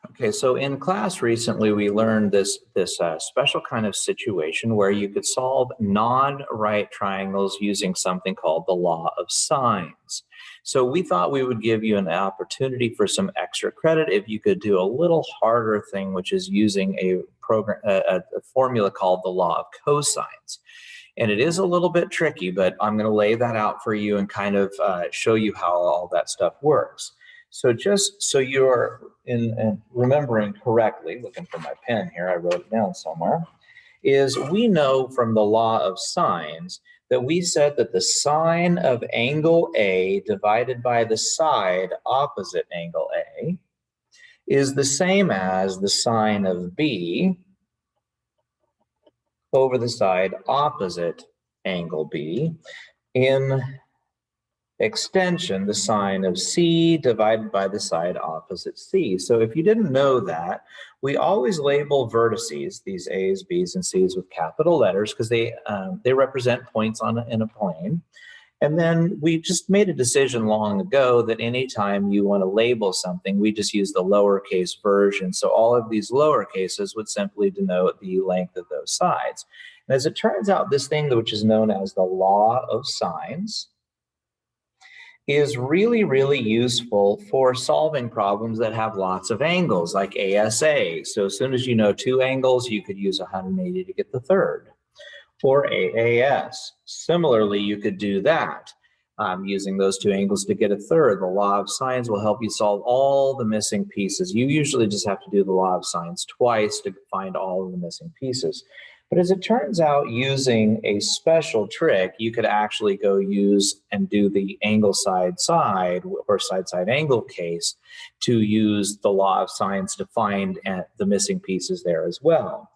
Okay, so in class recently, we learned this special kind of situation where you could solve non-right triangles using something called the law of sines. So we thought we would give you an opportunity for some extra credit if you could do a little harder thing, which is using a formula called the law of cosines. And it is a little bit tricky, but I'm going to lay that out for you and kind of show you how all that stuff works. So just so you're in remembering correctly, looking for my pen here, I wrote it down somewhere, is we know from the law of sines that we said that the sine of angle A divided by the side opposite angle A is the same as the sine of B over the side opposite angle B. In extension, the sine of C divided by the side opposite C. So if you didn't know that, we always label vertices, these A's, B's, and C's, with capital letters because they represent points in a plane. And then we just made a decision long ago that anytime you want to label something, we just use the lowercase version. So all of these lowercases would simply denote the length of those sides. And as it turns out, this thing, which is known as the law of sines, is really, really useful for solving problems that have lots of angles, like ASA. So as soon as you know two angles, you could use 180 to get the third. Or AAS. Similarly, you could do that using those two angles to get a third. The law of sines will help you solve all the missing pieces. You usually just have to do the law of sines twice to find all of the missing pieces. But as it turns out, using a special trick, you could actually go use and do the angle side-side or side-side angle case to use the law of sines to find the missing pieces there as well.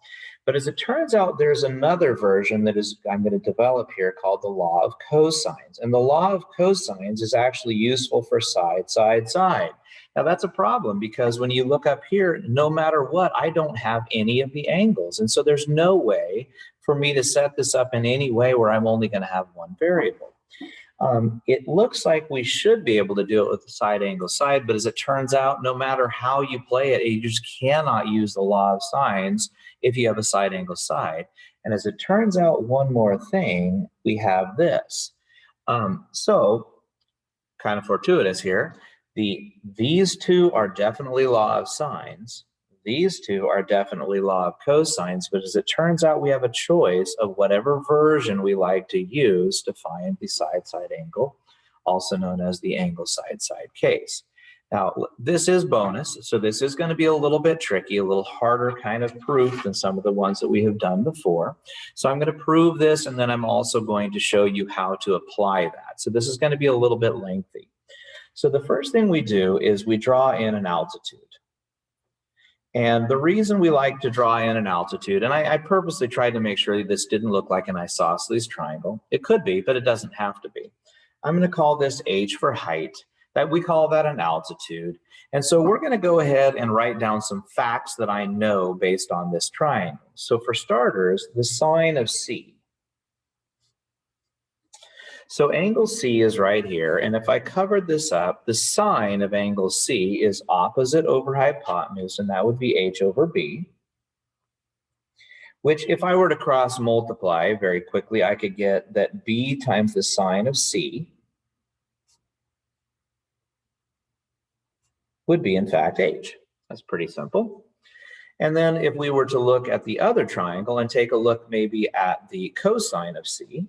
But as it turns out, there's another version that I'm going to develop here called the law of cosines. And the law of cosines is actually useful for side, side, side. Now that's a problem because when you look up here, no matter what, I don't have any of the angles. And so there's no way for me to set this up in any way where I'm only going to have one variable. It looks like we should be able to do it with the side angle side, but as it turns out, no matter how you play it, you just cannot use the law of sines if you have a side angle side. And as it turns out, one more thing, we have this. So kind of fortuitous here. These two are definitely law of sines. These two are definitely law of cosines, but as it turns out, we have a choice of whatever version we like to use to find the side-side angle, also known as the angle side-side case. Now, this is bonus, so this is going to be a little bit tricky, a little harder kind of proof than some of the ones that we have done before. So I'm going to prove this, and then I'm also going to show you how to apply that. So this is going to be a little bit lengthy. So the first thing we do is we draw in an altitude. And the reason we like to draw in an altitude, and I purposely tried to make sure that this didn't look like an isosceles triangle. It could be, but it doesn't have to be. I'm going to call this H for height. That we call that an altitude. And so we're going to go ahead and write down some facts that I know based on this triangle. So for starters, the sine of C. So angle C is right here, and if I covered this up, the sine of angle C is opposite over hypotenuse, and that would be H over B, which if I were to cross multiply very quickly, I could get that B times the sine of C would be in fact H. That's pretty simple. And then if we were to look at the other triangle and take a look maybe at the cosine of C,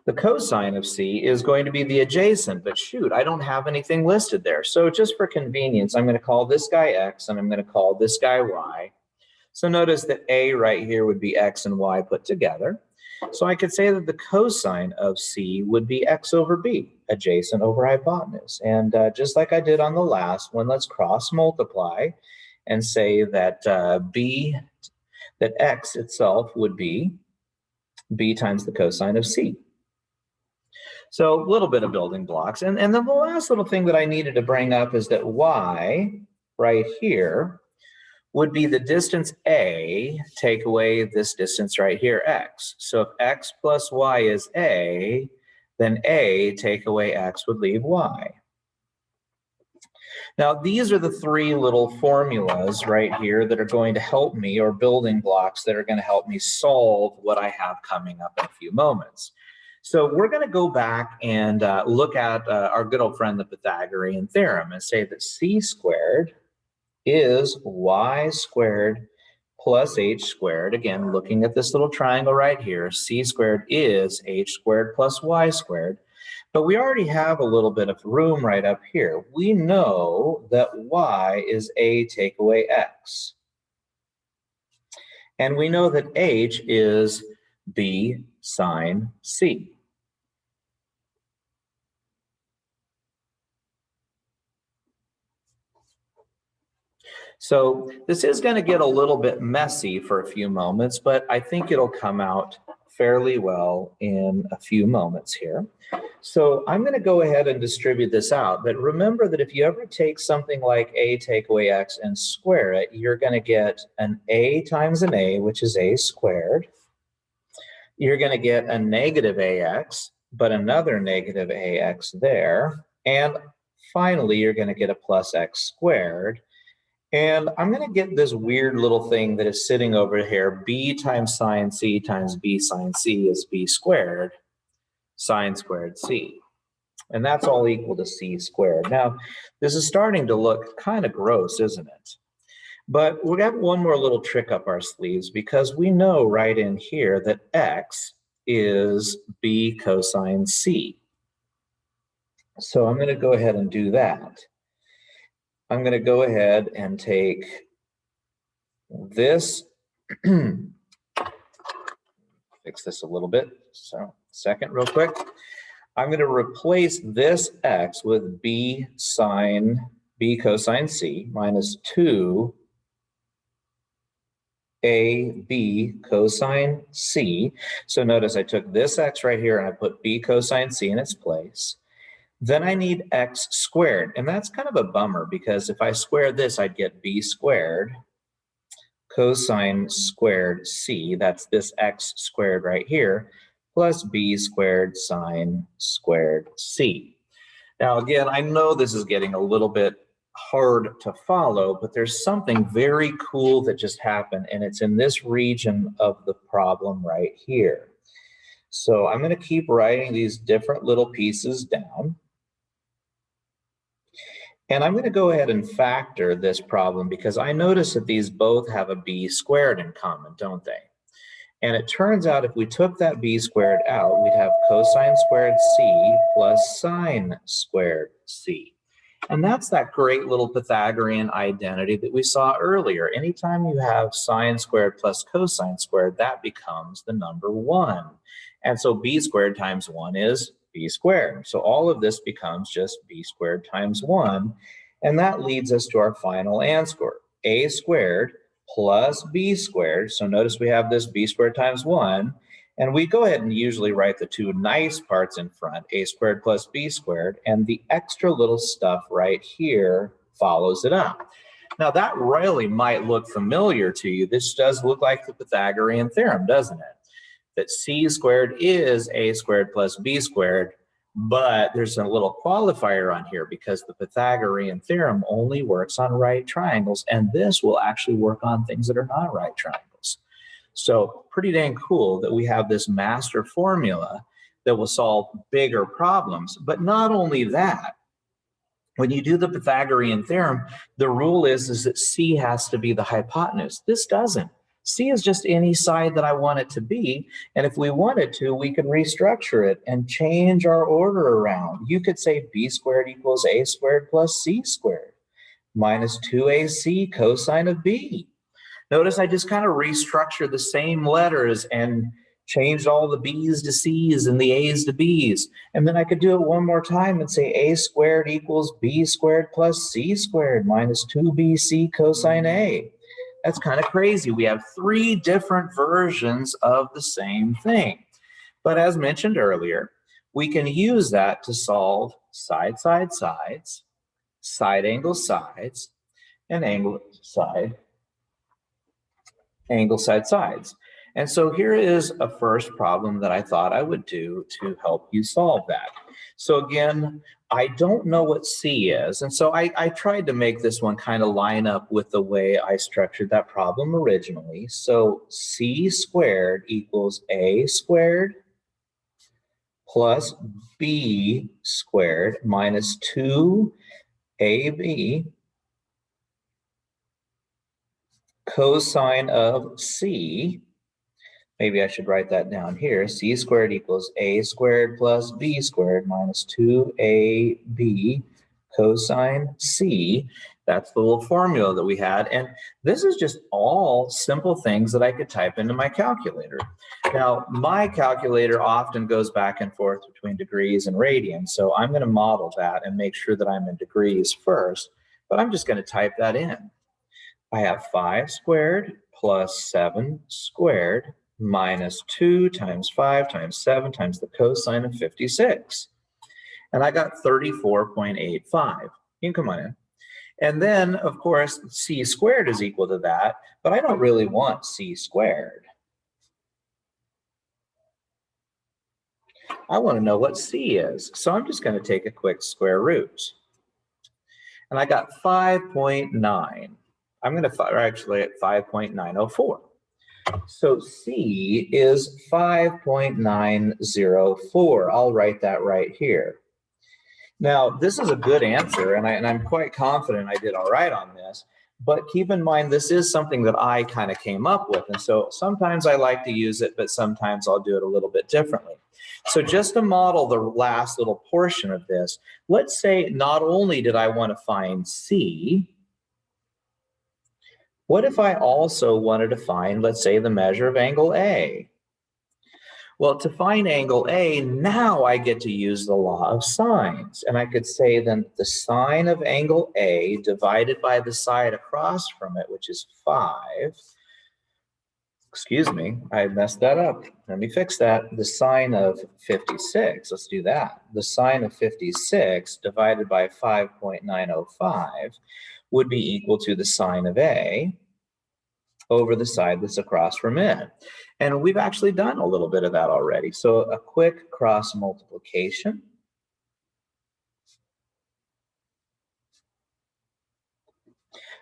the cosine of C is going to be the adjacent, but shoot, I don't have anything listed there. So just for convenience, I'm going to call this guy X and I'm going to call this guy Y. So notice that A right here would be X and Y put together. So I could say that the cosine of C would be X over B, adjacent over hypotenuse. And just like I did on the last one, let's cross multiply and say that that X itself would be B times the cosine of C. So a little bit of building blocks. And then the last little thing that I needed to bring up is that Y right here would be the distance A, take away this distance right here, X. So if X plus Y is A, then A take away X would leave Y. Now, these are the three little formulas right here that are going to help me, or building blocks that are going to help me solve what I have coming up in a few moments. So we're going to go back and look at our good old friend, the Pythagorean theorem, and say that c squared is y squared plus h squared. Again, looking at this little triangle right here, c squared is h squared plus y squared. But we already have a little bit of room right up here. We know that y is a take away x. And we know that h is b sine c. So this is going to get a little bit messy for a few moments, but I think it'll come out fairly well in a few moments here. So I'm going to go ahead and distribute this out. But remember that if you ever take something like a take away x and square it, you're going to get an a times an a, which is a squared. You're going to get a negative ax, but another negative ax there. And finally, you're going to get a plus x squared. And I'm going to get this weird little thing that is sitting over here. B times sine c times b sine c is b squared sine squared c. And that's all equal to c squared. Now, this is starting to look kind of gross, isn't it? But we have one more little trick up our sleeves, because we know right in here that x is b cosine c. So I'm going to go ahead and do that. I'm going to go ahead and take this, fix this a little bit, so second real quick. I'm going to replace this x with b cosine c minus 2 ab cosine c. So notice I took this x right here and I put b cosine c in its place. Then I need x squared, and that's kind of a bummer, because if I square this, I'd get b squared cosine squared c, that's this x squared right here, plus b squared sine squared c. Now, again, I know this is getting a little bit hard to follow, but there's something very cool that just happened, and it's in this region of the problem right here. So I'm going to keep writing these different little pieces down. And I'm going to go ahead and factor this problem, because I notice that these both have a b squared in common, don't they? And it turns out if we took that b squared out, we'd have cosine squared c plus sine squared c. And that's that great little Pythagorean identity that we saw earlier. Anytime you have sine squared plus cosine squared, that becomes the number 1. And so b squared times 1 is b squared. So all of this becomes just b squared times 1. And that leads us to our final answer, a squared plus b squared. So notice we have this b squared times 1. And we go ahead and usually write the two nice parts in front, a squared plus b squared, and the extra little stuff right here follows it up. Now that really might look familiar to you. This does look like the Pythagorean theorem, doesn't it? That c squared is a squared plus b squared, but there's a little qualifier on here, because the Pythagorean theorem only works on right triangles, and this will actually work on things that are not right triangles. So pretty dang cool that we have this master formula that will solve bigger problems. But not only that, when you do the Pythagorean theorem, the rule is that C has to be the hypotenuse. This doesn't. C is just any side that I want it to be. And if we wanted to, we can restructure it and change our order around. You could say b squared equals a squared plus c squared minus 2ac cosine of b. Notice I just kind of restructured the same letters and changed all the b's to c's and the a's to b's. And then I could do it one more time and say a squared equals b squared plus c squared minus 2bc cosine a. That's kind of crazy. We have 3 different versions of the same thing. But as mentioned earlier, we can use that to solve side, side, sides, side angle sides, and angle side, angle side sides. And so here is a first problem that I thought I would do to help you solve that. So again, I don't know what C is. And so I tried to make this one kind of line up with the way I structured that problem originally. So C squared equals A squared plus B squared minus 2AB cosine of C. Maybe I should write that down here. C squared equals A squared plus B squared minus 2AB cosine C. That's the little formula that we had. And this is just all simple things that I could type into my calculator. Now, my calculator often goes back and forth between degrees and radians. So I'm going to model that and make sure that I'm in degrees first. But I'm just going to type that in. I have 5 squared plus 7 squared minus 2 times 5 times 7 times the cosine of 56. And I got 34.85. You can come on in. And then, of course, C squared is equal to that, but I don't really want C squared. I want to know what C is. So I'm just going to take a quick square root. And I got 5.9. I'm going to actually at 5.904. So C is 5.904. I'll write that right here. Now, this is a good answer, and I'm quite confident I did all right on this. But keep in mind, this is something that I kind of came up with. And so sometimes I like to use it, but sometimes I'll do it a little bit differently. So just to model the last little portion of this, let's say not only did I want to find C, what if I also wanted to find, let's say, the measure of angle A? Well, to find angle A, now I get to use the law of sines. And I could say then the sine of angle A divided by the side across from it, which is 5. Excuse me, I messed that up. Let me fix that. The sine of 56, let's do that. The sine of 56 divided by 5.905 would be equal to the sine of A over the side that's across from it. And we've actually done a little bit of that already. So a quick cross multiplication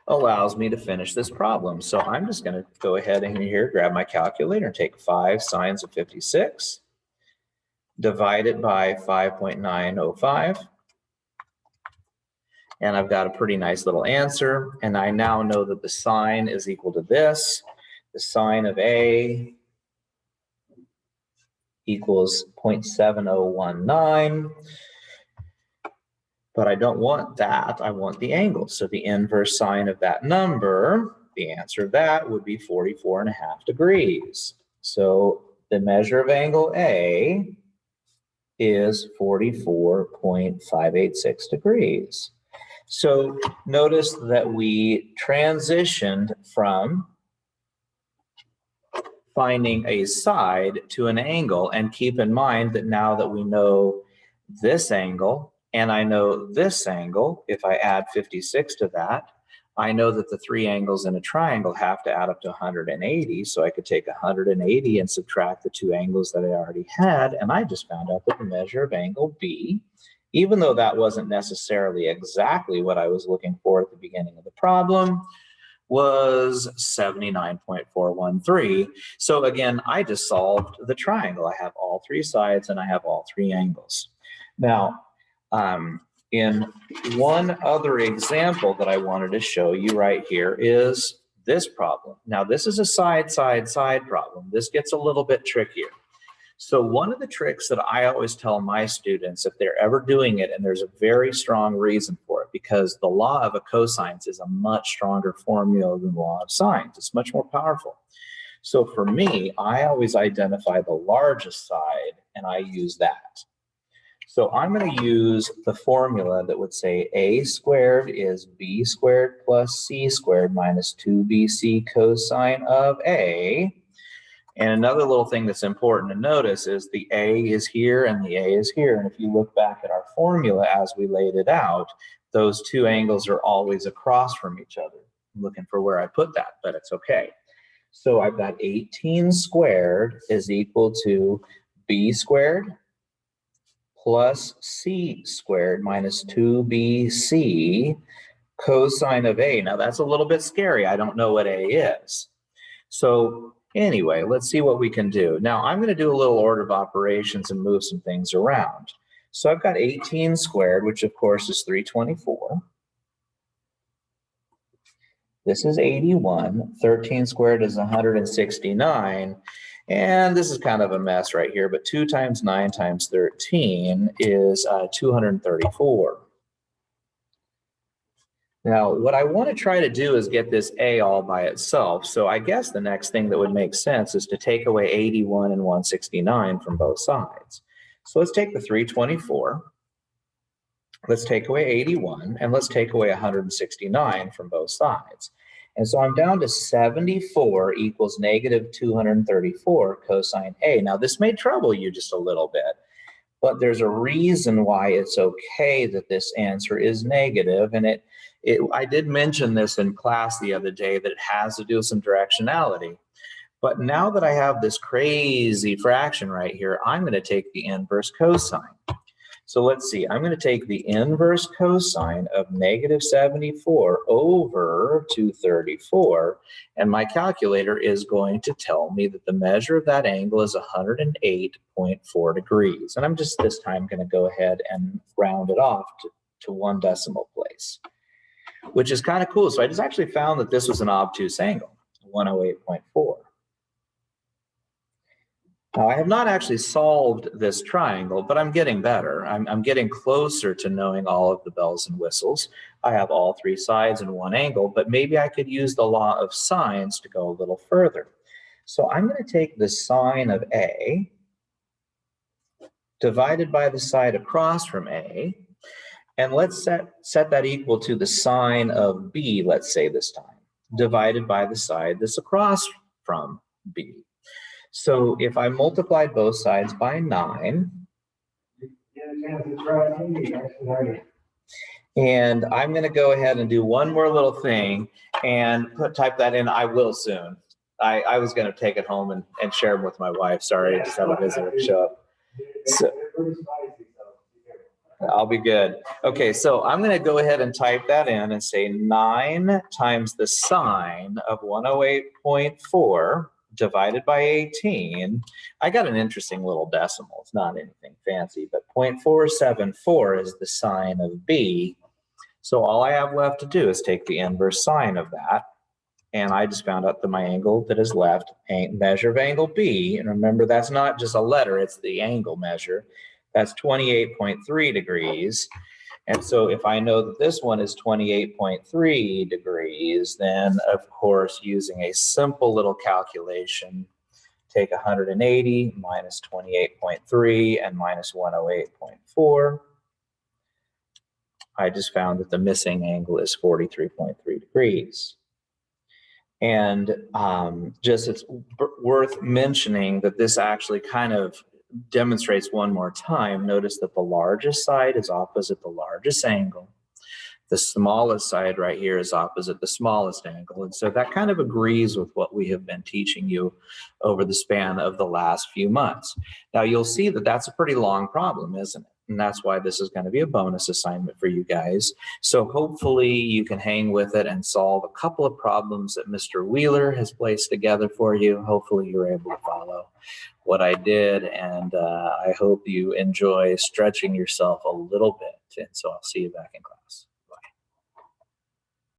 allows me to finish this problem. So I'm just going to go ahead and here, grab my calculator and take 5 sines of 56, divide it by 5.905. And I've got a pretty nice little answer. And I now know that the sine is equal to this. The sine of A equals 0.7019. But I don't want that. I want the angle. So the inverse sine of that number, the answer of that would be 44.5 degrees. So the measure of angle A is 44.586 degrees. So notice that we transitioned from finding a side to an angle, and keep in mind that now that we know this angle and I know this angle, if I add 56 to that, I know that the three angles in a triangle have to add up to 180. So I could take 180 and subtract the two angles that I already had. And I just found out that the measure of angle B, even though that wasn't necessarily exactly what I was looking for at the beginning of the problem, was 79.413. So again, I just solved the triangle. I have all three sides and I have all three angles. Now, in one other example that I wanted to show you right here is this problem. Now, this is a side problem. This gets a little bit trickier. So one of the tricks that I always tell my students, if they're ever doing it, and there's a very strong reason for it, because the law of cosines is a much stronger formula than the law of sines. It's much more powerful. So for me, I always identify the largest side, and I use that. So I'm going to use the formula that would say a squared is b squared plus c squared minus 2bc cosine of a. And another little thing that's important to notice is the a is here and the a is here. And if you look back at our formula as we laid it out, those two angles are always across from each other. I'm looking for where I put that, but it's okay. So I've got 18 squared is equal to b squared plus c squared minus 2bc cosine of a. Now that's a little bit scary. I don't know what a is. So anyway, let's see what we can do. Now I'm going to do a little order of operations and move some things around. So I've got 18 squared, which of course is 324. This is 81. 13 squared is 169. And this is kind of a mess right here, but 2 times 9 times 13 is 234. Now, what I want to try to do is get this a all by itself. So I guess the next thing that would make sense is to take away 81 and 169 from both sides. So let's take the 324. Let's take away 81, and let's take away 169 from both sides. And so I'm down to 74 equals negative 234 cosine A. Now, this may trouble you just a little bit, but there's a reason why it's okay that this answer is negative. And I did mention this in class the other day, that it has to do with some directionality. But now that I have this crazy fraction right here, I'm going to take the inverse cosine. So let's see, I'm going to take the inverse cosine of negative 74 over 234, and my calculator is going to tell me that the measure of that angle is 108.4 degrees. And I'm just this time going to go ahead and round it off to 1 decimal place, which is kind of cool. So I just actually found that this was an obtuse angle, 108.4. Now, I have not actually solved this triangle, but I'm getting better. I'm getting closer to knowing all of the bells and whistles. I have all 3 sides and 1 angle, but maybe I could use the law of sines to go a little further. So I'm going to take the sine of A divided by the side across from A, and let's set that equal to the sine of B, let's say this time, divided by the side that's across from B. So if I multiplied both sides by 9, and I'm going to go ahead and do one more little thing and type that in. I will soon. I was going to take it home and share them with my wife. Sorry, I just had a visitor show up. So, I'll be good. Okay, so I'm going to go ahead and type that in and say 9 times the sine of 108.4 divided by 18. I got an interesting little decimal. It's not anything fancy, but 0.474 is the sine of B. So all I have left to do is take the inverse sine of that. And I just found out that my angle that is left, measure of angle B, and remember that's not just a letter, it's the angle measure. That's 28.3 degrees. And so if I know that this one is 28.3 degrees, then of course, using a simple little calculation, take 180 minus 28.3 and minus 108.4. I just found that the missing angle is 43.3 degrees. And just it's worth mentioning that this actually kind of demonstrates one more time. Notice that the largest side is opposite the largest angle. The smallest side right here is opposite the smallest angle. And so that kind of agrees with what we have been teaching you over the span of the last few months. Now you'll see that that's a pretty long problem, isn't it? And that's why this is going to be a bonus assignment for you guys. So hopefully you can hang with it and solve a couple of problems that Mr. Wheeler has placed together for you. Hopefully you're able to follow what I did, and I hope you enjoy stretching yourself a little bit. And so I'll see you back in class.